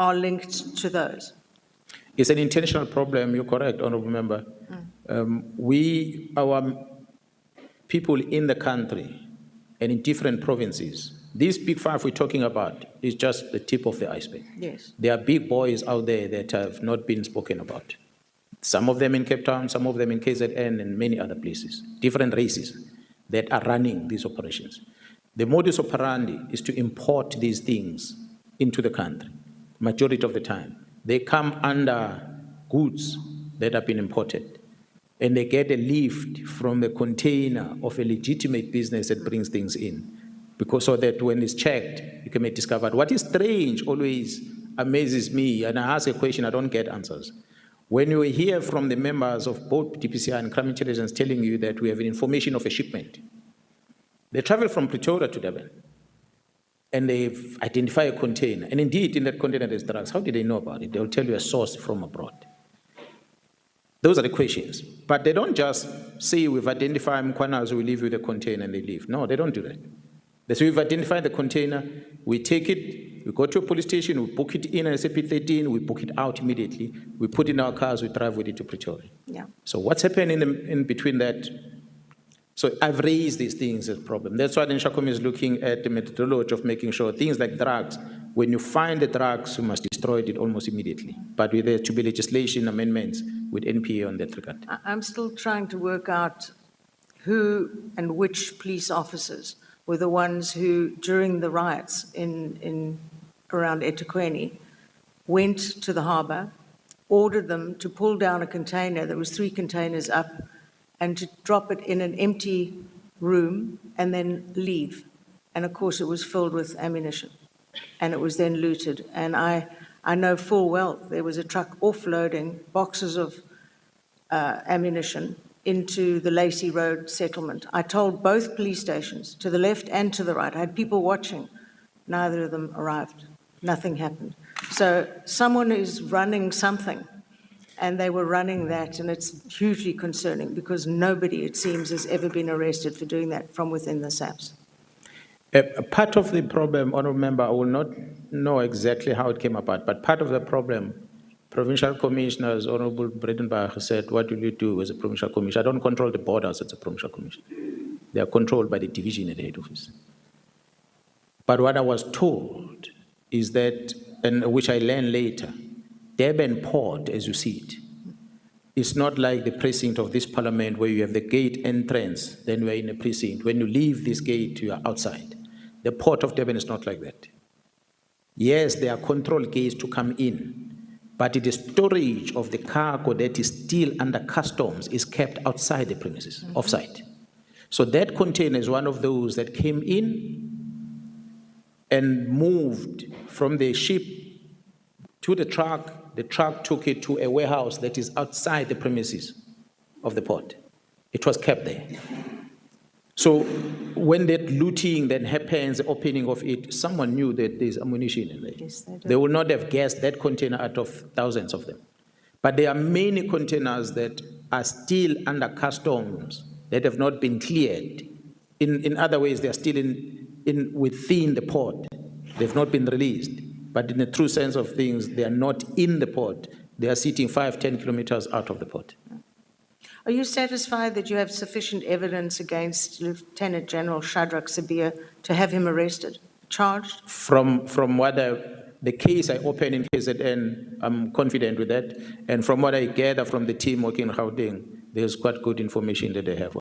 are linked to those? It's an intentional problem, you're correct, Honorable Member. Our people in the country and in different provinces, these big five we're talking about is just the tip of the iceberg. Yes. There are big boys out there that have not been spoken about. Some of them in Cape Town, some of them in KZN and many other places, different races that are running these operations. The modus operandi is to import these things into the country, majority of the time. They come under goods that have been imported, and they get a lift from the container of a legitimate business that brings things in, because so that when it's checked, you can be discovered. What is strange always amazes me, and I ask a question, I don't get answers. When you hear from the members of both DPCI and Crime Intelligence telling you that we have information of a shipment, they travel from Pretoria to Durban, and they've identified a container. And indeed, in that container, there's drugs. How did they know about it? They'll tell you a source from abroad. Those are the questions. But they don't just say, we've identified Mkwanas, we leave you the container, and they leave. No, they don't do that. They say, we've identified the container, we take it, we go to a police station, we book it in as SAP13, we book it out immediately, we put it in our cars, we drive with it to Pretoria. Yeah. So what's happening in between that? So I've raised these things as a problem. That's why the NSHACOM is looking at the methodology of making sure things like drugs, when you find the drugs, you must destroy it almost immediately. But with there to be legislation amendments with NPA on that regard. I'm still trying to work out who and which police officers were the ones who, during the riots around eThekwini, went to the harbour, ordered them to pull down a container, there was 3 containers up, and to drop it in an empty room and then leave. And of course it was filled with ammunition and it was then looted. And I know full well there was a truck offloading boxes of ammunition into the Lacey Road settlement. I told both police stations, to the left and to the right, I had people watching. Neither of them arrived. Nothing happened. So someone is running something, and they were running that, and it's hugely concerning because nobody, it seems, has ever been arrested for doing that from within the SAPS. Part of the problem, Honourable Member, I will not know exactly how it came about, but part of the problem, provincial commissioners, Honourable Bredenbach said, what will you do as a provincial commissioner? I don't control the borders as a provincial commissioner. They are controlled by the division at the head office. But what I was told is that, and which I learned later, Durban Port, as you see it, is not like the precinct of this parliament where you have the gate entrance, then we're in a precinct. When you leave this gate, you are outside. The Port of Durban is not like that. Yes, there are control gates to come in, but the storage of the cargo that is still under customs is kept outside the premises, off-site. So that container is one of those that came in and moved from the ship to the truck. The truck took it to a warehouse that is outside the premises of the port. It was kept there. So when that looting then happens, the opening of it, someone knew that there's ammunition in there. Yes, they would not have guessed that container out of thousands of them. But there are many containers that are still under customs that have not been cleared. In other ways, they are still within the port. They've not been released. But in the true sense of things, they are not in the port. They are sitting 5-10 kilometers out of the port. Are you satisfied that you have sufficient evidence against Lieutenant General Shadrack Sibiya to have him arrested, charged? From what the case I opened in KZN, I'm confident with that. And from what I gather from the team working in Gauteng, there's quite good information that they have.